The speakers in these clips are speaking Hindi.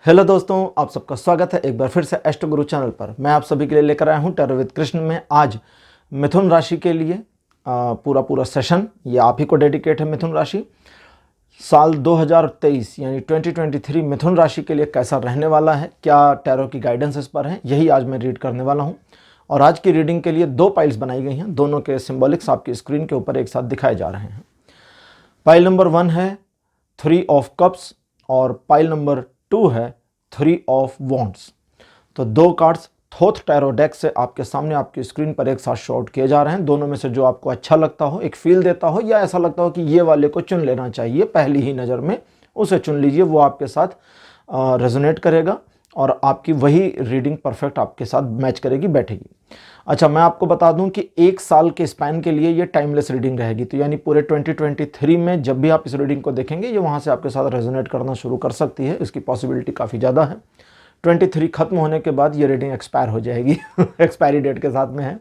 हेलो दोस्तों, आप सबका स्वागत है एक बार फिर से एस्ट्रो गुरु चैनल पर। मैं आप सभी के लिए लेकर आया हूं टैरो विद कृष्ण में आज मिथुन राशि के लिए पूरा सेशन ये आप ही को डेडिकेट है। मिथुन राशि साल 2023 यानी 2023 मिथुन राशि के लिए कैसा रहने वाला है, क्या टैरो की गाइडेंस इस पर है, यही आज मैं रीड करने वाला हूं। और आज की रीडिंग के लिए दो पाइल्स बनाई गई हैं, दोनों के सिंबॉलिक्स आपकी स्क्रीन के ऊपर एक साथ दिखाए जा रहे हैं। पाइल नंबर 1 है 3 ऑफ कप्स और पाइल नंबर 2 है 3 ऑफ वॉन्ड्स। तो दो कार्ड्स थोथ टैरो डेक से आपके सामने आपकी स्क्रीन पर एक साथ शॉर्ट किए जा रहे हैं। दोनों में से जो आपको अच्छा लगता हो, एक फील देता हो या ऐसा लगता हो कि ये वाले को चुन लेना चाहिए पहली ही नज़र में, उसे चुन लीजिए। वो आपके साथ रेजोनेट करेगा और आपकी वही रीडिंग परफेक्ट आपके साथ मैच करेगी, बैठेगी। अच्छा, मैं आपको बता दूं कि एक साल के स्पैन के लिए ये टाइमलेस रीडिंग रहेगी। तो यानी पूरे 2023 में जब भी आप इस रीडिंग को देखेंगे ये वहाँ से आपके साथ रेजोनेट करना शुरू कर सकती है। इसकी पॉसिबिलिटी काफ़ी ज़्यादा है। 23 खत्म होने के बाद ये रीडिंग एक्सपायर हो जाएगी एक्सपायरी डेट के साथ में है।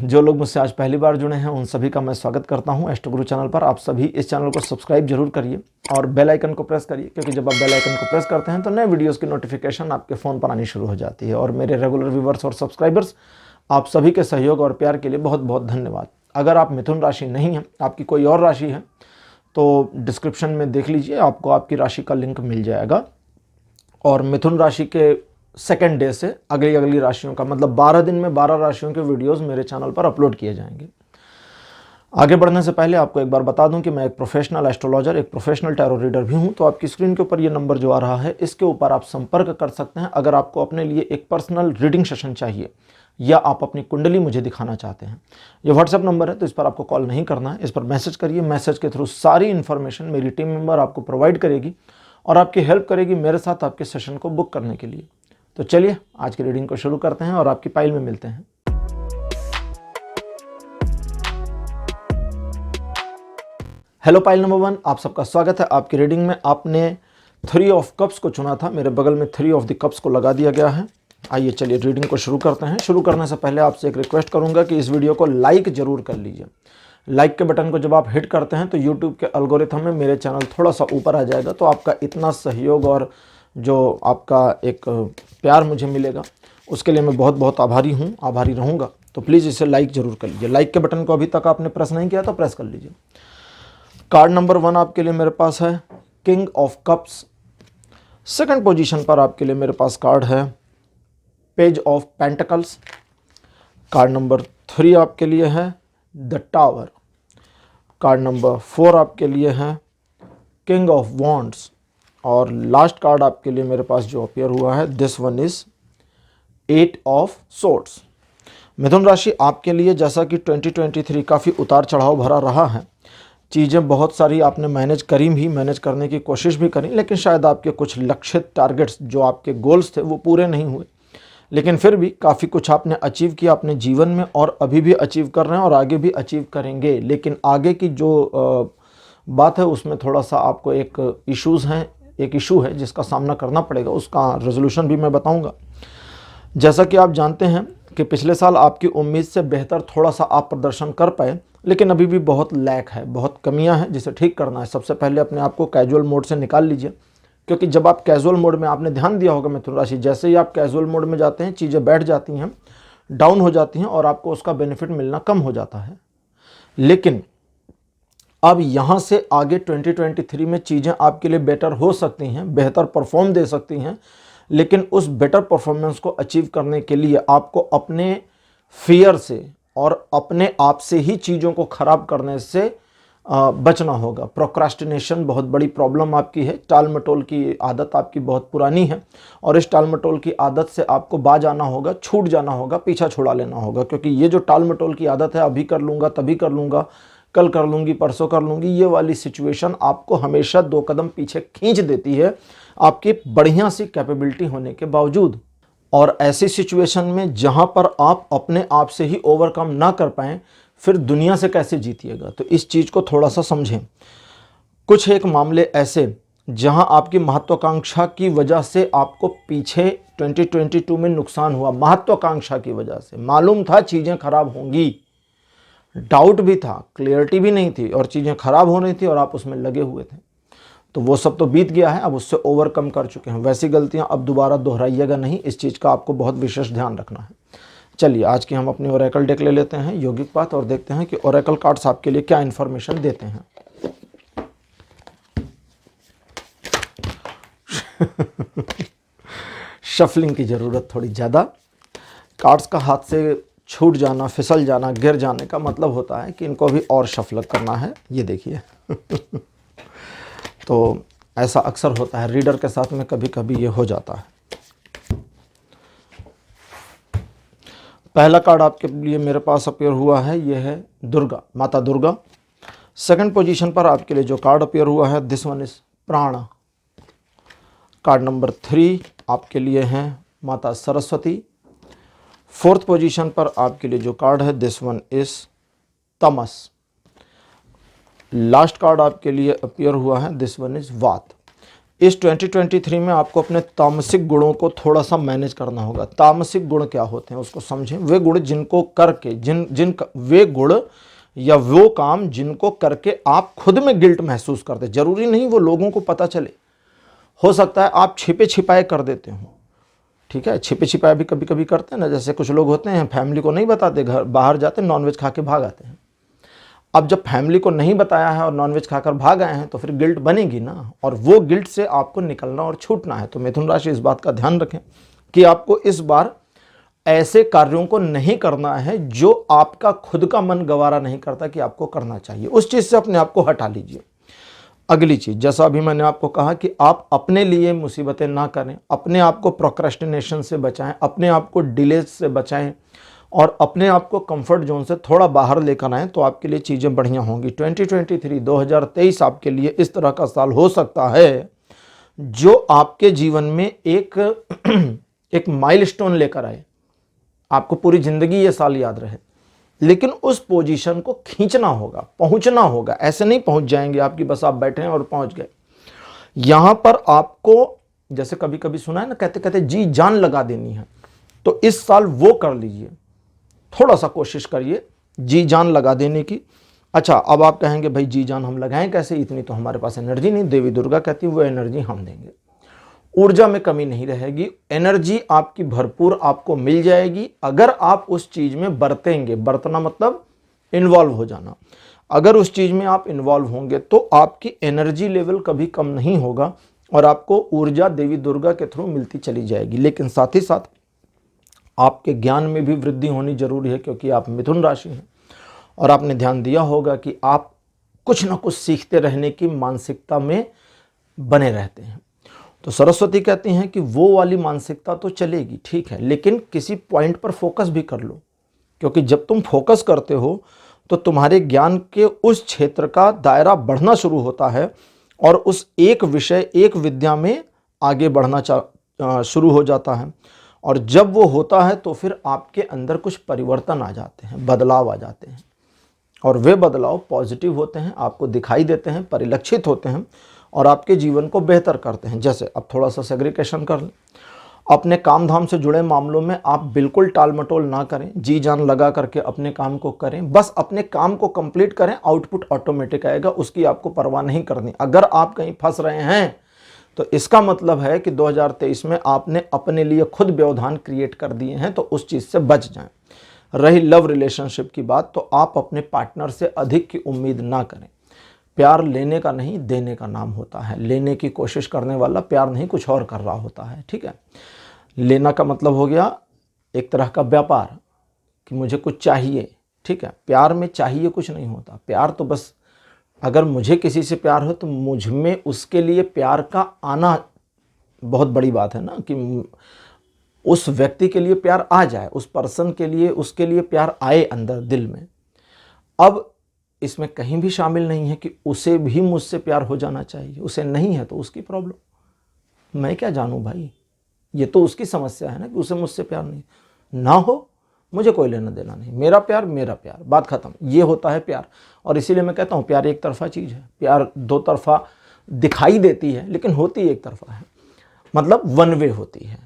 जो लोग मुझसे आज पहली बार जुड़े हैं उन सभी का मैं स्वागत करता हूं एस्ट्रो गुरु चैनल पर। आप सभी इस चैनल को सब्सक्राइब जरूर करिए और बेल आइकन को प्रेस करिए, क्योंकि जब आप बेल आइकन को प्रेस करते हैं तो नए वीडियोस की नोटिफिकेशन आपके फ़ोन पर आनी शुरू हो जाती है। और मेरे रेगुलर व्यूवर्स और सब्सक्राइबर्स, आप सभी के सहयोग और प्यार के लिए बहुत बहुत धन्यवाद। अगर आप मिथुन राशि नहीं हैं, आपकी कोई और राशि है, तो डिस्क्रिप्शन में देख लीजिए, आपको आपकी राशि का लिंक मिल जाएगा। और मिथुन राशि के सेकेंड डे से अगली राशियों का मतलब 12 दिन में 12 राशियों के वीडियोस मेरे चैनल पर अपलोड किए जाएंगे। आगे बढ़ने से पहले आपको एक बार बता दूं कि मैं एक प्रोफेशनल एस्ट्रोलॉजर, एक प्रोफेशनल टैरो रीडर भी हूं। तो आपकी स्क्रीन के ऊपर ये नंबर जो आ रहा है, इसके ऊपर आप संपर्क कर सकते हैं अगर आपको अपने लिए एक पर्सनल रीडिंग सेशन चाहिए या आप अपनी कुंडली मुझे दिखाना चाहते हैं। ये व्हाट्सएप नंबर है, तो इस पर आपको कॉल नहीं करना है, इस पर मैसेज करिए। मैसेज के थ्रू सारी इन्फॉर्मेशन मेरी टीम मेंबर आपको प्रोवाइड करेगी और आपकी हेल्प करेगी मेरे साथ आपके सेशन को बुक करने के लिए। तो चलिए आज की रीडिंग को शुरू करते हैं और आपकी पाइल में मिलते हैं। हेलो पाइल नंबर 1, आप सबका स्वागत है आपकी रीडिंग में। आपने 3 ऑफ कप्स को चुना था, मेरे बगल में 3 ऑफ द कप्स को लगा दिया गया है। आइए चलिए रीडिंग को शुरू करते हैं। शुरू करने से पहले आपसे एक रिक्वेस्ट करूंगा कि इस वीडियो को लाइक जरूर कर लीजिए। लाइक के बटन को जब आप हिट करते हैं तो यूट्यूब के एल्गोरिथम में मेरे चैनल थोड़ा सा ऊपर आ जाएगा। तो आपका इतना सहयोग और जो आपका एक प्यार मुझे मिलेगा उसके लिए मैं बहुत बहुत आभारी हूँ, आभारी रहूँगा। तो प्लीज़ इसे लाइक जरूर कर लीजिए। लाइक के बटन को अभी तक आपने प्रेस नहीं किया तो प्रेस कर लीजिए। कार्ड नंबर 1 आपके लिए मेरे पास है king of cups. Second position पर आपके लिए मेरे पास कार्ड है page of pentacles. Card number 3 आपके लिए है द टावर। कार्ड नंबर 4 आपके लिए है किंग ऑफ वॉन्ड्स। और लास्ट कार्ड आपके लिए मेरे पास जो अपीयर हुआ है, this one is 8 of swords. मिथुन राशि आपके लिए जैसा कि 2023 काफ़ी उतार चढ़ाव भरा रहा है, चीज़ें बहुत सारी आपने मैनेज करने की कोशिश भी करी, लेकिन शायद आपके कुछ लक्षित टारगेट्स जो आपके गोल्स थे वो पूरे नहीं हुए। लेकिन फिर भी काफ़ी कुछ आपने अचीव किया अपने जीवन में और अभी भी अचीव कर रहे हैं और आगे भी अचीव करेंगे। लेकिन आगे की जो बात है उसमें थोड़ा सा आपको एक इशू है जिसका सामना करना पड़ेगा। उसका रेजोल्यूशन भी मैं बताऊंगा। जैसा कि आप जानते हैं कि पिछले साल आपकी उम्मीद से बेहतर थोड़ा सा आप प्रदर्शन कर पाए, लेकिन अभी भी बहुत लैक है, बहुत कमियां हैं जिसे ठीक करना है। सबसे पहले अपने आप को कैजुअल मोड से निकाल लीजिए, क्योंकि जब आप कैजुअल मोड में, आपने ध्यान दिया होगा मिथुन राशि, जैसे ही आप कैजुअल मोड में जाते हैं चीज़ें बैठ जाती हैं, डाउन हो जाती हैं और आपको उसका बेनिफिट मिलना कम हो जाता है। लेकिन अब यहाँ से आगे 2023 में चीज़ें आपके लिए बेटर हो सकती हैं, बेहतर परफॉर्म दे सकती हैं। लेकिन उस बेटर परफॉर्मेंस को अचीव करने के लिए आपको अपने फियर से और अपने आप से ही चीज़ों को ख़राब करने से बचना होगा। प्रोक्रास्टिनेशन बहुत बड़ी प्रॉब्लम आपकी है। टाल मटोल की आदत आपकी बहुत पुरानी है और इस टाल मटोल की आदत से आपको बाज आना होगा, छूट जाना होगा, पीछा छुड़ा लेना होगा। क्योंकि ये जो टाल मटोल की आदत है, अभी कर लूँगा, तभी कर लूँगा, कल कर लूँगी, परसों कर लूँगी, ये वाली सिचुएशन आपको हमेशा 2 कदम पीछे खींच देती है आपकी बढ़िया सी कैपेबिलिटी होने के बावजूद। और ऐसी सिचुएशन में जहाँ पर आप अपने आप से ही ओवरकम ना कर पाएँ, फिर दुनिया से कैसे जीतिएगा। तो इस चीज़ को थोड़ा सा समझें। कुछ एक मामले ऐसे जहां आपकी महत्वाकांक्षा की वजह से आपको पीछे 2022 में नुकसान हुआ। महत्वाकांक्षा की वजह से मालूम था चीज़ें खराब होंगी, डाउट भी था, क्लियरिटी भी नहीं थी और चीज़ें खराब हो रही थी और आप उसमें लगे हुए थे। तो वो सब तो बीत गया है, अब उससे ओवरकम कर चुके हैं। वैसी गलतियां अब दोबारा दोहराइएगा नहीं, इस चीज़ का आपको बहुत विशेष ध्यान रखना है। चलिए आज की हम अपनी ओरेकल डेक ले लेते हैं यौगिक पाठ और देखते हैं कि ओरेकल कार्ड्स आपके लिए क्या इन्फॉर्मेशन देते हैं। शफलिंग की ज़रूरत थोड़ी ज़्यादा। कार्ड्स का हाथ से छूट जाना, फिसल जाना, गिर जाने का मतलब होता है कि इनको भी और शफल करना है। ये देखिए तो ऐसा अक्सर होता है रीडर के साथ में, कभी कभी ये हो जाता है। पहला कार्ड आपके लिए मेरे पास अपीयर हुआ है, ये है दुर्गा, माता दुर्गा। सेकंड पोजीशन पर आपके लिए जो कार्ड अपीयर हुआ है, दिस वन इज प्राण। कार्ड नंबर 3 आपके लिए हैं माता सरस्वती। फोर्थ पोजीशन पर आपके लिए जो कार्ड है, this one is Tamas. Last card आपके लिए अपीयर हुआ है, दिस वन इज वात। इस 2023 में आपको अपने तामसिक गुणों को थोड़ा सा मैनेज करना होगा। तामसिक गुण क्या होते हैं उसको समझें। वे गुण जिनको करके वे गुण या वो काम जिनको करके आप खुद में गिल्ट महसूस करते, जरूरी नहीं वो लोगों को पता चले, हो सकता है आप छिपे छिपाए कर देते हो, ठीक है। छिपे छिपाए भी कभी कभी करते हैं ना, जैसे कुछ लोग होते हैं फैमिली को नहीं बताते, घर बाहर जाते नॉनवेज खा के भाग आते हैं। अब जब फैमिली को नहीं बताया है और नॉनवेज खाकर भाग आए हैं तो फिर गिल्ट बनेगी ना, और वो गिल्ट से आपको निकलना और छूटना है। तो मिथुन राशि इस बात का ध्यान रखें कि आपको इस बार ऐसे कार्यों को नहीं करना है जो आपका खुद का मन गवारा नहीं करता कि आपको करना चाहिए, उस चीज़ से अपने आप को हटा लीजिए। अगली चीज़, जैसा अभी मैंने आपको कहा कि आप अपने लिए मुसीबतें ना करें, अपने आप को प्रोक्रेस्टिनेशन से बचाएं, अपने आप को डिले से बचाएं और अपने आप को कंफर्ट जोन से थोड़ा बाहर लेकर आएँ, तो आपके लिए चीज़ें बढ़िया होंगी। 2023 आपके लिए इस तरह का साल हो सकता है जो आपके जीवन में एक माइलस्टोन लेकर आए, आपको पूरी ज़िंदगी ये साल याद रहे। लेकिन उस पोजीशन को खींचना होगा, पहुंचना होगा। ऐसे नहीं पहुंच जाएंगे आपकी बस आप बैठे हैं और पहुंच गए। यहां पर आपको, जैसे कभी कभी सुना है ना, कहते कहते जी जान लगा देनी है, तो इस साल वो कर लीजिए, थोड़ा सा कोशिश करिए जी जान लगा देने की। अच्छा, अब आप कहेंगे भाई जी जान हम लगाएं कैसे, इतनी तो हमारे पास एनर्जी नहीं। देवी दुर्गा कहती है वो एनर्जी हम देंगे, ऊर्जा में कमी नहीं रहेगी, एनर्जी आपकी भरपूर आपको मिल जाएगी अगर आप उस चीज़ में बरतेंगे। बरतना मतलब इन्वॉल्व हो जाना। अगर उस चीज़ में आप इन्वॉल्व होंगे तो आपकी एनर्जी लेवल कभी कम नहीं होगा और आपको ऊर्जा देवी दुर्गा के थ्रू मिलती चली जाएगी। लेकिन साथ ही साथ आपके ज्ञान में भी वृद्धि होनी जरूरी है, क्योंकि आप मिथुन राशि हैं और आपने ध्यान दिया होगा कि आप कुछ ना कुछ सीखते रहने की मानसिकता में बने रहते हैं। तो सरस्वती कहती हैं कि वो वाली मानसिकता तो चलेगी, ठीक है, लेकिन किसी पॉइंट पर फोकस भी कर लो, क्योंकि जब तुम फोकस करते हो तो तुम्हारे ज्ञान के उस क्षेत्र का दायरा बढ़ना शुरू होता है और उस एक विषय, एक विद्या में आगे बढ़ना शुरू हो जाता है। और जब वो होता है तो फिर आपके अंदर कुछ परिवर्तन आ जाते हैं, बदलाव आ जाते हैं, और वे बदलाव पॉजिटिव होते हैं, आपको दिखाई देते हैं, परिलक्षित होते हैं और आपके जीवन को बेहतर करते हैं। जैसे अब थोड़ा सा सेग्रीगेशन कर लें, अपने काम धाम से जुड़े मामलों में आप बिल्कुल टाल मटोल ना करें, जी जान लगा करके अपने काम को करें, बस अपने काम को कंप्लीट करें, आउटपुट ऑटोमेटिक आएगा, उसकी आपको परवाह नहीं करनी। अगर आप कहीं फंस रहे हैं तो इसका मतलब है कि 2023 में आपने अपने लिए खुद व्यवधान क्रिएट कर दिए हैं, तो उस चीज़ से बच जाएं। रही लव रिलेशनशिप की बात, तो आप अपने पार्टनर से अधिक की उम्मीद ना करें। प्यार लेने का नहीं, देने का नाम होता है। लेने की कोशिश करने वाला प्यार नहीं कुछ और कर रहा होता है, ठीक है। लेना का मतलब हो गया एक तरह का व्यापार कि मुझे कुछ चाहिए, ठीक है। प्यार में चाहिए कुछ नहीं होता। प्यार तो बस, अगर मुझे किसी से प्यार हो तो मुझ में उसके लिए प्यार का आना बहुत बड़ी बात है ना, कि उस व्यक्ति के लिए प्यार आ जाए, उस पर्सन के लिए, उसके लिए प्यार आए अंदर दिल में। अब इसमें कहीं भी शामिल नहीं है कि उसे भी मुझसे प्यार हो जाना चाहिए। उसे नहीं है तो उसकी प्रॉब्लम, मैं क्या जानूं भाई, ये तो उसकी समस्या है ना कि उसे मुझसे प्यार नहीं। ना हो, मुझे कोई लेना देना नहीं, मेरा प्यार मेरा प्यार, बात खत्म। ये होता है प्यार। और इसीलिए मैं कहता हूँ प्यार एक तरफा चीज़ है। प्यार दो तरफा दिखाई देती है लेकिन होती एक तरफा है, मतलब वन वे होती है।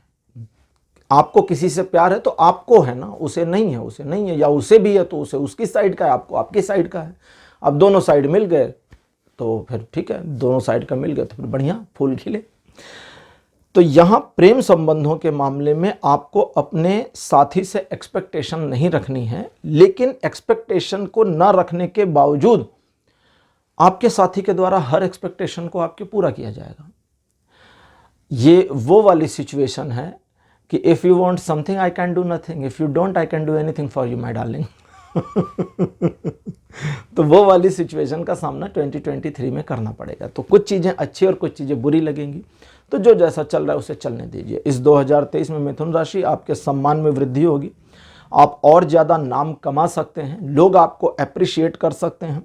आपको किसी से प्यार है तो आपको है ना, उसे नहीं है, उसे नहीं है, या उसे भी है तो उसे उसकी साइड का है, आपको आपकी साइड का है। अब दोनों साइड मिल गए तो फिर ठीक है, दोनों साइड का मिल गया तो फिर बढ़िया फूल खिले। तो यहाँ प्रेम संबंधों के मामले में आपको अपने साथी से एक्सपेक्टेशन नहीं रखनी है, लेकिन एक्सपेक्टेशन को ना रखने के बावजूद आपके साथी के द्वारा हर एक्सपेक्टेशन को आपके पूरा किया जाएगा। ये वो वाली सिचुएशन है कि if you want something I can do nothing, if you don't I can do anything for you my darling. तो वो वाली सिचुएशन का सामना 2023 में करना पड़ेगा। तो कुछ चीज़ें अच्छी और कुछ चीज़ें बुरी लगेंगी, तो जो जैसा चल रहा है उसे चलने दीजिए। इस 2023 में मिथुन राशि आपके सम्मान में वृद्धि होगी, आप और ज़्यादा नाम कमा सकते हैं, लोग आपको अप्रिशिएट कर सकते हैं।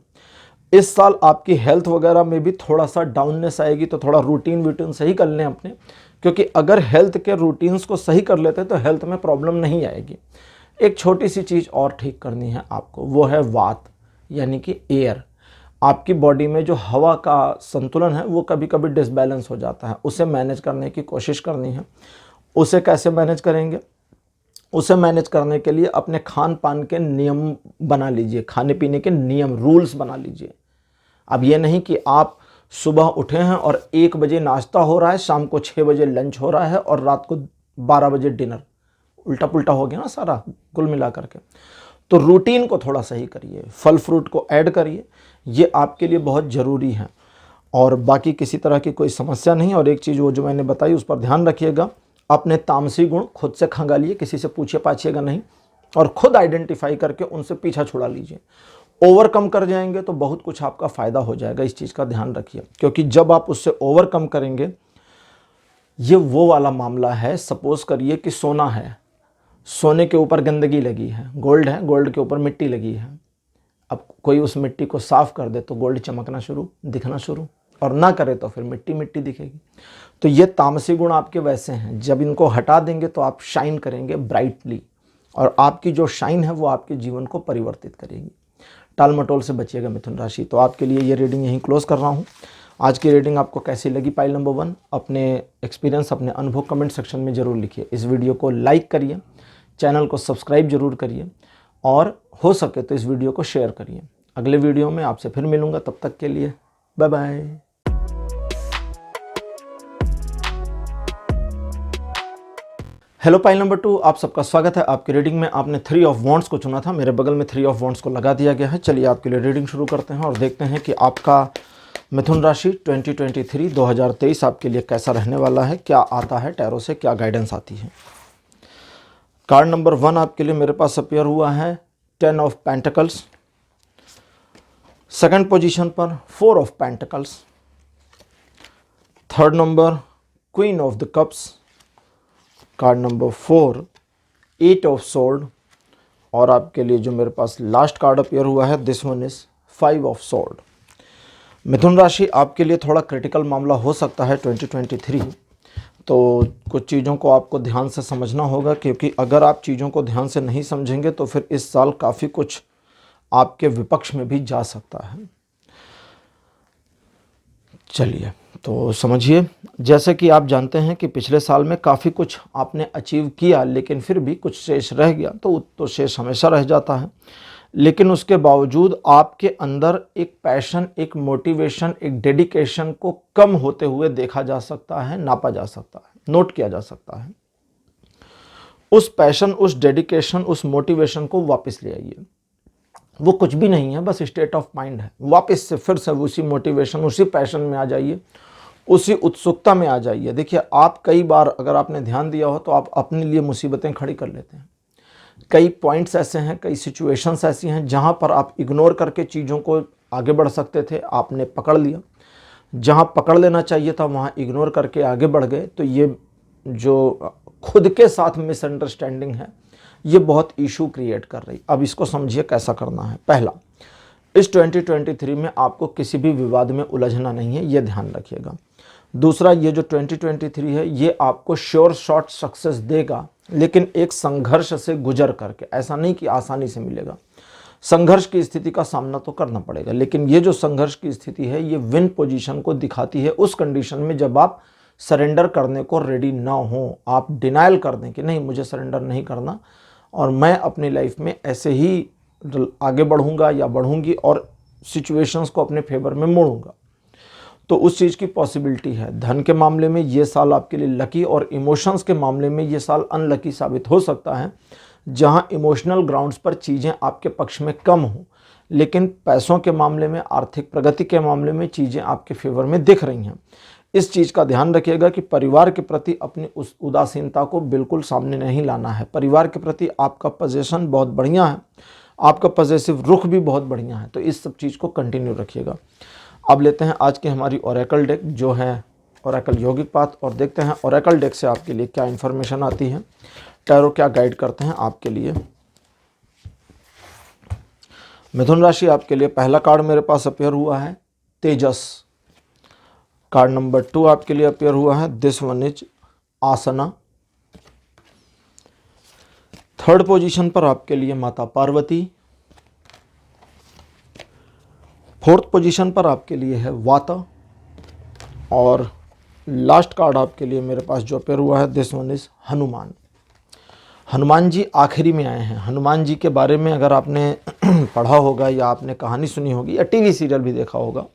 इस साल आपकी हेल्थ वगैरह में भी थोड़ा सा डाउननेस आएगी, तो थोड़ा रूटीन सही कर लें अपने, क्योंकि अगर हेल्थ के रूटीन्स को सही कर लेते तो हेल्थ में प्रॉब्लम नहीं आएगी। एक छोटी सी चीज़ और ठीक करनी है आपको, वो है वात यानी कि एयर। आपकी बॉडी में जो हवा का संतुलन है वो कभी कभी डिसबैलेंस हो जाता है, उसे मैनेज करने की कोशिश करनी है। उसे कैसे मैनेज करेंगे? उसे मैनेज करने के लिए अपने खान पान के नियम बना लीजिए, खाने पीने के नियम, रूल्स बना लीजिए। अब ये नहीं कि आप सुबह उठे हैं और 1 बजे नाश्ता हो रहा है, शाम को 6 बजे लंच हो रहा है और रात को 12 बजे डिनर। उल्टा पुल्टा हो गया ना सारा कुल मिला करके। तो रूटीन को थोड़ा सही करिए, फल फ्रूट को ऐड करिए, ये आपके लिए बहुत ज़रूरी है। और बाकी किसी तरह की कोई समस्या नहीं। और एक चीज़ वो जो मैंने बताई उस पर ध्यान रखिएगा, अपने तामसी गुण खुद से खंगालिए, किसी से पूछिए पाछिएगा नहीं, और खुद आइडेंटिफाई करके उनसे पीछा छुड़ा लीजिए। ओवरकम कर जाएंगे तो बहुत कुछ आपका फ़ायदा हो जाएगा, इस चीज़ का ध्यान रखिए। क्योंकि जब आप उससे ओवरकम करेंगे, ये वो वाला मामला है, सपोज़ करिए कि सोना है, सोने के ऊपर गंदगी लगी है, गोल्ड है, गोल्ड के ऊपर मिट्टी लगी है। अब कोई उस मिट्टी को साफ़ कर दे तो गोल्ड चमकना शुरू, दिखना शुरू, और ना करे तो फिर मिट्टी मिट्टी दिखेगी। तो ये तामसी गुण आपके वैसे हैं, जब इनको हटा देंगे तो आप शाइन करेंगे ब्राइटली, और आपकी जो शाइन है वो आपके जीवन को परिवर्तित करेगी। टाल मटोल से बचिएगा मिथुन राशि। तो आपके लिए ये रीडिंग यहीं क्लोज कर रहा हूँ। आज की रीडिंग आपको कैसी लगी? पाइल नंबर 1 अपने एक्सपीरियंस, अपने अनुभव कमेंट सेक्शन में ज़रूर लिखिए। इस वीडियो को लाइक करिए, चैनल को सब्सक्राइब जरूर करिए, और हो सके तो इस वीडियो को शेयर करिए। अगले वीडियो में आपसे फिर मिलूँगा, तब तक के लिए बाय बाय। हेलो पाइल नंबर 2, आप सबका स्वागत है। आपकी रीडिंग में आपने 3 ऑफ वॉन्ड्स को चुना था, मेरे बगल में 3 ऑफ वॉन्ड्स को लगा दिया गया है। चलिए आपके लिए रीडिंग शुरू करते हैं और देखते हैं कि आपका मिथुन राशि 2023 आपके लिए कैसा रहने वाला है, क्या आता है टैरो से, क्या गाइडेंस आती है। कार्ड नंबर 1 आपके लिए मेरे पास अपीयर हुआ है 10 ऑफ पेंटिकल्स। सेकंड पोजीशन पर 4 of pentacles. Third number queen of the cups. Card number 4 8 of sword. और आपके लिए जो मेरे पास लास्ट कार्ड अपीयर हुआ है, this one is 5 of sword. मिथुन राशि आपके लिए थोड़ा क्रिटिकल मामला हो सकता है 2023। तो कुछ चीज़ों को आपको ध्यान से समझना होगा, क्योंकि अगर आप चीज़ों को ध्यान से नहीं समझेंगे तो फिर इस साल काफ़ी कुछ आपके विपक्ष में भी जा सकता है। चलिए तो समझिए, जैसे कि आप जानते हैं कि पिछले साल में काफ़ी कुछ आपने अचीव किया, लेकिन फिर भी कुछ शेष रह गया। तो शेष हमेशा रह जाता है, लेकिन उसके बावजूद आपके अंदर एक पैशन, एक मोटिवेशन, एक डेडिकेशन को कम होते हुए देखा जा सकता है, नापा जा सकता है, नोट किया जा सकता है। उस पैशन, उस डेडिकेशन, उस मोटिवेशन को वापस ले आइए। वो कुछ भी नहीं है, बस स्टेट ऑफ माइंड है। वापस से फिर से उसी मोटिवेशन, उसी पैशन में आ जाइए, उसी उत्सुकता में आ जाइए। देखिए, आप कई बार अगर आपने ध्यान दिया हो तो आप अपने लिए मुसीबतें खड़ी कर लेते हैं। कई पॉइंट्स ऐसे हैं, कई सिचुएशंस ऐसी हैं जहां पर आप इग्नोर करके चीज़ों को आगे बढ़ सकते थे, आपने पकड़ लिया। जहां पकड़ लेना चाहिए था वहां इग्नोर करके आगे बढ़ गए। तो ये जो खुद के साथ मिसअंडरस्टैंडिंग है, ये बहुत इशू क्रिएट कर रही। अब इसको समझिए कैसा करना है। पहला, इस 2023 में आपको किसी भी विवाद में उलझना नहीं है, ये ध्यान रखिएगा। दूसरा, ये जो 2023 है ये आपको श्योर शॉट सक्सेस देगा, लेकिन एक संघर्ष से गुजर करके। ऐसा नहीं कि आसानी से मिलेगा, संघर्ष की स्थिति का सामना तो करना पड़ेगा। लेकिन ये जो संघर्ष की स्थिति है ये विन पोजीशन को दिखाती है उस कंडीशन में जब आप सरेंडर करने को रेडी ना हो। आप डिनाइल कर दें कि नहीं, मुझे सरेंडर नहीं करना और मैं अपनी लाइफ में ऐसे ही आगे बढ़ूंगा या बढ़ूंगी और सिचुएशंस को अपने फेवर में मोड़ूंगा। तो उस चीज़ की पॉसिबिलिटी है। धन के मामले में ये साल आपके लिए लकी और इमोशंस के मामले में ये साल अनलकी साबित हो सकता है, जहाँ इमोशनल ग्राउंड्स पर चीज़ें आपके पक्ष में कम हों, लेकिन पैसों के मामले में, आर्थिक प्रगति के मामले में चीज़ें आपके फेवर में दिख रही हैं। इस चीज़ का ध्यान रखिएगा कि परिवार के प्रति अपनी उस उदासीनता को बिल्कुल सामने नहीं लाना है। परिवार के प्रति आपका पोजीशन बहुत बढ़िया है, आपका पॉजिटिव रुख भी बहुत बढ़िया है, तो इस सब चीज़ को कंटिन्यू रखिएगा। अब लेते हैं आज की हमारी ओरेकल डेक जो है ओरेकल यौगिक पाथ, और देखते हैं ओरेकल डेक से आपके लिए क्या इन्फॉर्मेशन आती है, टैरो क्या गाइड करते हैं आपके लिए। मिथुन राशि, आपके लिए पहला कार्ड मेरे पास अपेयर हुआ है तेजस। कार्ड नंबर 2 आपके लिए अपेयर हुआ है दिस वन इज आसना। थर्ड पोजीशन पर आपके लिए माता पार्वती। फोर्थ पोजीशन पर आपके लिए है वाता। और लास्ट कार्ड आपके लिए मेरे पास जो अपेयर हुआ है this one is Hanuman. Hanuman ji आखिरी में आए हैं। हनुमान जी के बारे में अगर आपने पढ़ा होगा या आपने कहानी सुनी होगी या टीवी सीरियल भी देखा होगा,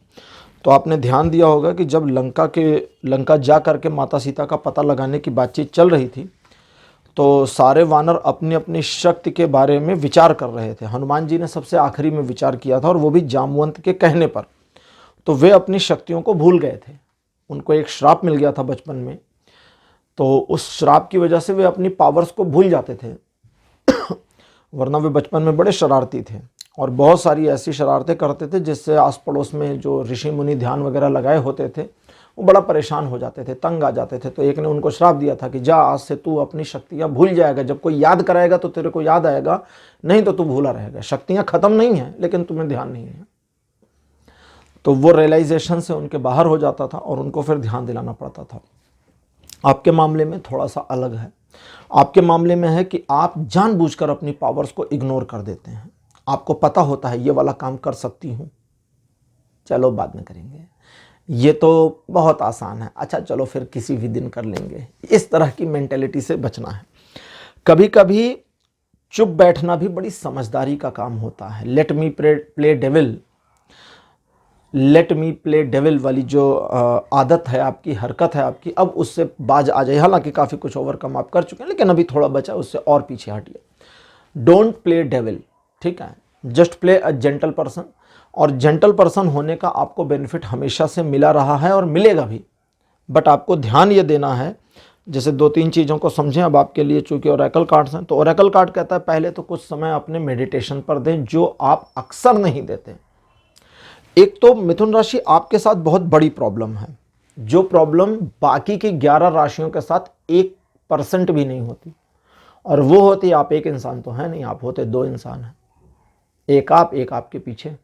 तो आपने ध्यान दिया होगा कि जब लंका जा करके माता सीता का पता लगाने की बातचीत चल रही थी, तो सारे वानर अपनी अपनी शक्ति के बारे में विचार कर रहे थे। हनुमान जी ने सबसे आखिरी में विचार किया था, और वो भी जामवंत के कहने पर। तो वे अपनी शक्तियों को भूल गए थे। उनको एक श्राप मिल गया था बचपन में, तो उस श्राप की वजह से वे अपनी पावर्स को भूल जाते थे। वरना वे बचपन में बड़े शरारती थे और बहुत सारी ऐसी शरारतें करते थे जिससे आस पड़ोस में जो ऋषि मुनि ध्यान वगैरह लगाए होते थे वो बड़ा परेशान हो जाते थे, तंग आ जाते थे। तो एक ने उनको श्राप दिया था कि जा, आज से तू अपनी शक्तियाँ भूल जाएगा। जब कोई याद कराएगा तो तेरे को याद आएगा, नहीं तो तू भूला रहेगा। शक्तियाँ खत्म नहीं हैं, लेकिन तुम्हें ध्यान नहीं है। तो वो रियलाइजेशन से उनके बाहर हो जाता था और उनको फिर ध्यान दिलाना पड़ता था। आपके मामले में थोड़ा सा अलग है। आपके मामले में है कि आप जानबूझकर अपनी पावर्स को इग्नोर कर देते हैं। आपको पता होता है ये वाला काम कर सकती हूँ, चलो बाद में करेंगे, ये तो बहुत आसान है, अच्छा चलो फिर किसी भी दिन कर लेंगे। इस तरह की मेंटेलिटी से बचना है। कभी कभी चुप बैठना भी बड़ी समझदारी का काम होता है। लेट मी प्ले डेविल वाली जो आदत है आपकी, हरकत है आपकी, अब उससे बाज आ जाए। हालांकि काफ़ी कुछ ओवरकम आप कर चुके हैं, लेकिन अभी थोड़ा बचा, उससे और पीछे हटिए। डोंट प्ले डेविल, ठीक है, just play a gentle person. और जेंटल पर्सन होने का आपको बेनिफिट हमेशा से मिला रहा है और मिलेगा भी, बट आपको ध्यान ये देना है। जैसे 2-3 चीज़ों को समझें अब आपके लिए, चूँकि ओरेकल कार्ड्स हैं, तो ओरेकल कार्ड कहता है पहले तो कुछ समय अपने मेडिटेशन पर दें, जो आप अक्सर नहीं देते। एक तो मिथुन राशि, आपके साथ बहुत बड़ी प्रॉब्लम है, जो प्रॉब्लम बाकी की 11 राशियों के साथ 1% भी नहीं होती, और वो होती, आप एक इंसान तो है नहीं, आप होते 2 इंसान हैं। एक आप, एक आपके पीछे,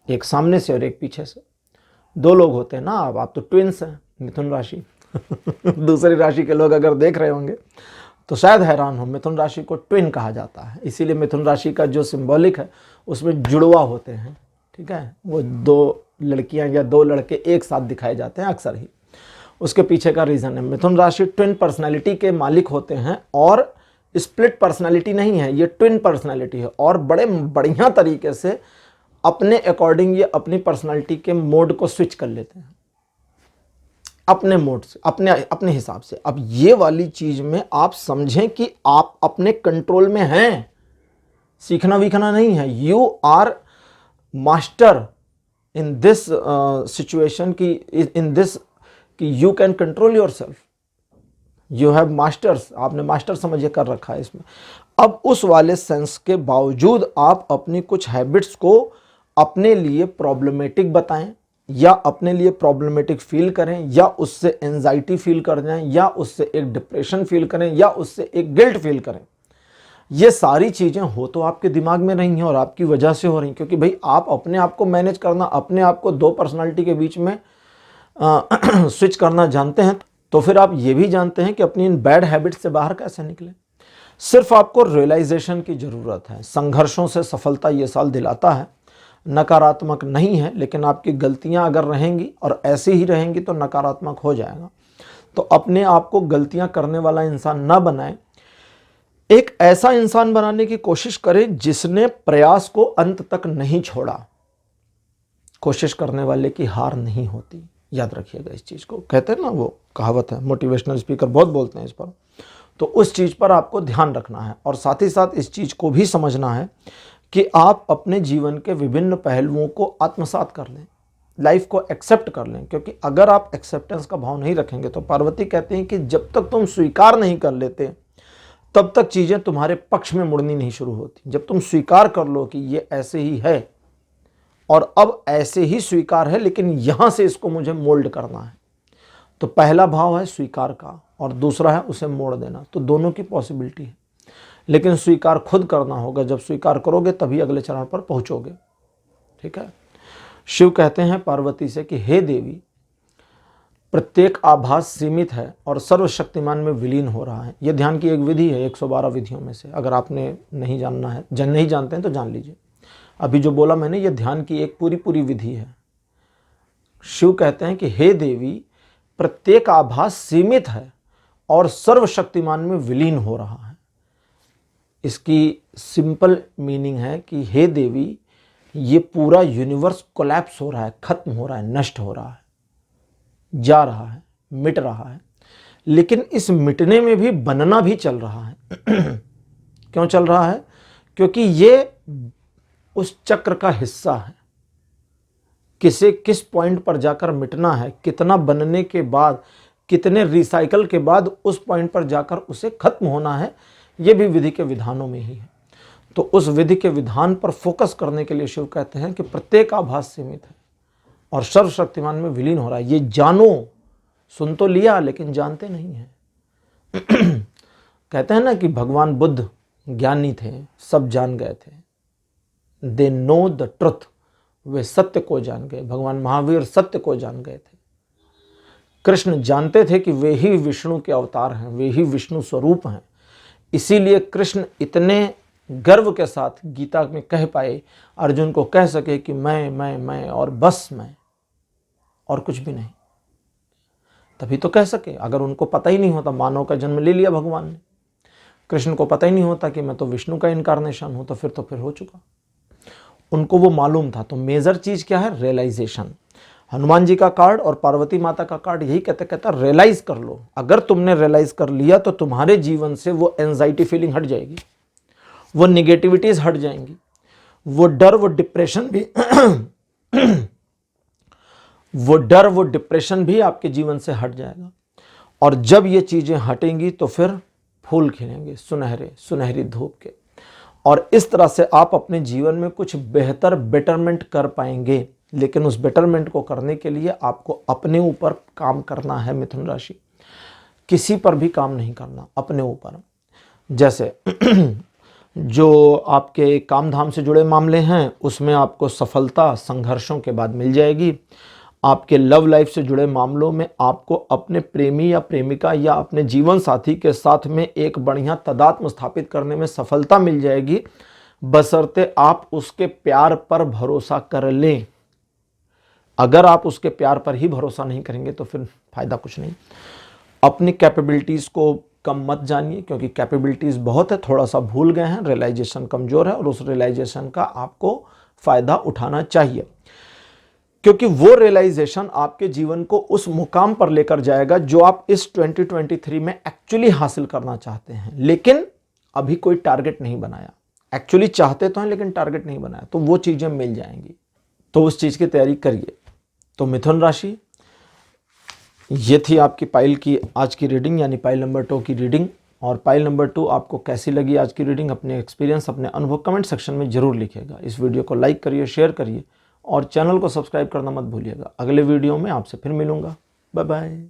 एक सामने से और एक पीछे से, 2 लोग होते हैं ना आप तो ट्विंस हैं मिथुन राशि। दूसरी राशि के लोग अगर देख रहे होंगे तो शायद हैरान हो, मिथुन राशि को ट्विन कहा जाता है। इसीलिए मिथुन राशि का जो सिंबॉलिक है उसमें जुड़वा होते हैं, ठीक है, वो 2 लड़कियां या 2 लड़के एक साथ दिखाए जाते हैं अक्सर ही। उसके पीछे का रीज़न है, मिथुन राशि ट्विन पर्सनैलिटी के मालिक होते हैं, और स्प्लिट पर्सनैलिटी नहीं है, ये ट्विन पर्सनैलिटी है, और बड़े बढ़िया तरीके से अपने अकॉर्डिंग ये अपनी पर्सनैलिटी के मोड को स्विच कर लेते हैं, अपने मोड से, अपने हिसाब से। अब ये वाली चीज़ में आप समझें कि आप अपने कंट्रोल में हैं, सीखना वीखना नहीं है। You are master in this situation की, इन दिस कि you can control yourself, you have masters, आपने मास्टर समझिए कर रखा है इसमें। अब उस वाले सेंस के बावजूद आप अपनी कुछ हैबिट्स को अपने लिए प्रॉब्लमेटिक बताएं, या अपने लिए प्रॉब्लमेटिक फील करें, या उससे एंजाइटी फील कर जाएं, या उससे एक डिप्रेशन फील करें, या उससे एक गिल्ट फील करें। ये सारी चीज़ें हो तो आपके दिमाग में रही हैं और आपकी वजह से हो रही, क्योंकि भाई आप अपने आप को मैनेज करना, अपने आप को 2 पर्सनालिटी के बीच में स्विच करना जानते हैं, तो फिर आप ये भी जानते हैं कि अपनी इन बैड हैबिट्स से बाहर कैसे निकलें। सिर्फ आपको रियलाइजेशन की ज़रूरत है। संघर्षों से सफलता ये साल दिलाता है, नकारात्मक नहीं है, लेकिन आपकी गलतियां अगर रहेंगी और ऐसी ही रहेंगी तो नकारात्मक हो जाएगा। तो अपने आप को गलतियां करने वाला इंसान ना बनाएं, एक ऐसा इंसान बनाने की कोशिश करें जिसने प्रयास को अंत तक नहीं छोड़ा। कोशिश करने वाले की हार नहीं होती, याद रखिएगा इस चीज़ को। कहते हैं ना, वो कहावत है, मोटिवेशनल स्पीकर बहुत बोलते हैं इस पर, तो उस चीज़ पर आपको ध्यान रखना है। और साथ ही साथ इस चीज़ को भी समझना है कि आप अपने जीवन के विभिन्न पहलुओं को आत्मसात कर लें, लाइफ को एक्सेप्ट कर लें। क्योंकि अगर आप एक्सेप्टेंस का भाव नहीं रखेंगे तो पार्वती कहते हैं कि जब तक तुम स्वीकार नहीं कर लेते तब तक चीज़ें तुम्हारे पक्ष में मुड़नी नहीं शुरू होती। जब तुम स्वीकार कर लो कि ये ऐसे ही है और अब ऐसे ही स्वीकार है, लेकिन यहाँ से इसको मुझे मोल्ड करना है, तो पहला भाव है स्वीकार का और दूसरा है उसे मोड़ देना। तो दोनों की पॉसिबिलिटी है, लेकिन स्वीकार खुद करना होगा। जब स्वीकार करोगे तभी अगले चरण पर पहुंचोगे। ठीक है। शिव कहते हैं पार्वती से कि हे देवी, प्रत्येक आभास सीमित है और सर्वशक्तिमान में विलीन हो रहा है। यह ध्यान की एक विधि है 112 विधियों में से। अगर आपने नहीं जानना है, नहीं जानते हैं तो जान लीजिए। अभी जो बोला मैंने, यह ध्यान की एक पूरी विधि है। शिव कहते हैं कि हे देवी, प्रत्येक आभास सीमित है और सर्वशक्तिमान में विलीन हो रहा है। इसकी सिंपल मीनिंग है कि हे देवी, ये पूरा यूनिवर्स कोलैप्स हो रहा है, खत्म हो रहा है, नष्ट हो रहा है, जा रहा है, मिट रहा है। लेकिन इस मिटने में भी बनना भी चल रहा है। क्यों चल रहा है? क्योंकि ये उस चक्र का हिस्सा है। किसे किस पॉइंट पर जाकर मिटना है, कितना बनने के बाद, कितने रिसाइकल के बाद उस पॉइंट पर जाकर उसे खत्म होना है, ये भी विधि के विधानों में ही है। तो उस विधि के विधान पर फोकस करने के लिए शिव कहते हैं कि प्रत्येक आभास सीमित है और सर्वशक्तिमान में विलीन हो रहा है। ये जानो, सुन तो लिया लेकिन जानते नहीं हैं। कहते हैं ना कि भगवान बुद्ध ज्ञानी थे, सब जान गए थे। दे नो द ट्रुथ, वे सत्य को जान गए। भगवान महावीर सत्य को जान गए थे। कृष्ण जानते थे कि वे ही विष्णु के अवतार हैं, वे ही विष्णु स्वरूप हैं। इसीलिए कृष्ण इतने गर्व के साथ गीता में कह पाए, अर्जुन को कह सके कि मैं और बस मैं, और कुछ भी नहीं। तभी तो कह सके। अगर उनको पता ही नहीं होता, मानव का जन्म ले लिया भगवान ने, कृष्ण को पता ही नहीं होता कि मैं तो विष्णु का इनकारनेशन हूं, तो फिर हो चुका। उनको वो मालूम था। तो मेजर चीज क्या है? रियलाइजेशन। हनुमान जी का कार्ड और पार्वती माता का कार्ड यही कहता रियलाइज कर लो। अगर तुमने रियलाइज कर लिया तो तुम्हारे जीवन से वो एंजाइटी फीलिंग हट जाएगी, वो निगेटिविटीज हट जाएंगी, वो डर, वो डिप्रेशन भी वो डिप्रेशन भी आपके जीवन से हट जाएगा। और जब ये चीजें हटेंगी तो फिर फूल खिलेंगे सुनहरी धूप के। और इस तरह से आप अपने जीवन में कुछ बेहतर बेटरमेंट कर पाएंगे। लेकिन उस बेटरमेंट को करने के लिए आपको अपने ऊपर काम करना है। मिथुन राशि, किसी पर भी काम नहीं करना, अपने ऊपर। जैसे जो आपके काम धाम से जुड़े मामले हैं उसमें आपको सफलता संघर्षों के बाद मिल जाएगी। आपके लव लाइफ से जुड़े मामलों में आपको अपने प्रेमी या प्रेमिका या अपने जीवन साथी के साथ में एक बढ़िया तदात्म स्थापित करने में सफलता मिल जाएगी, बशर्ते आप उसके प्यार पर भरोसा कर लें। अगर आप उसके प्यार पर ही भरोसा नहीं करेंगे तो फिर फायदा कुछ नहीं। अपनी कैपेबिलिटीज़ को कम मत जानिए, क्योंकि कैपेबिलिटीज़ बहुत है, थोड़ा सा भूल गए हैं, रियलाइजेशन कमज़ोर है और उस रियलाइजेशन का आपको फ़ायदा उठाना चाहिए। क्योंकि वो रियलाइजेशन आपके जीवन को उस मुकाम पर लेकर जाएगा जो आप इस 2023 में एक्चुअली हासिल करना चाहते हैं, लेकिन अभी कोई टारगेट नहीं बनाया। एक्चुअली चाहते तो हैं लेकिन टारगेट नहीं बनाया, तो वो चीज़ें मिल जाएंगी। तो उस चीज़ की तैयारी करिए। तो मिथुन राशि, ये थी आपकी पाइल की आज की रीडिंग, यानी पाइल नंबर 2 की रीडिंग। और पाइल नंबर 2 आपको कैसी लगी आज की रीडिंग, अपने एक्सपीरियंस, अपने अनुभव कमेंट सेक्शन में जरूर लिखिएगा। इस वीडियो को लाइक करिए, शेयर करिए और चैनल को सब्सक्राइब करना मत भूलिएगा। अगले वीडियो में आपसे फिर मिलूंगा। Bye bye.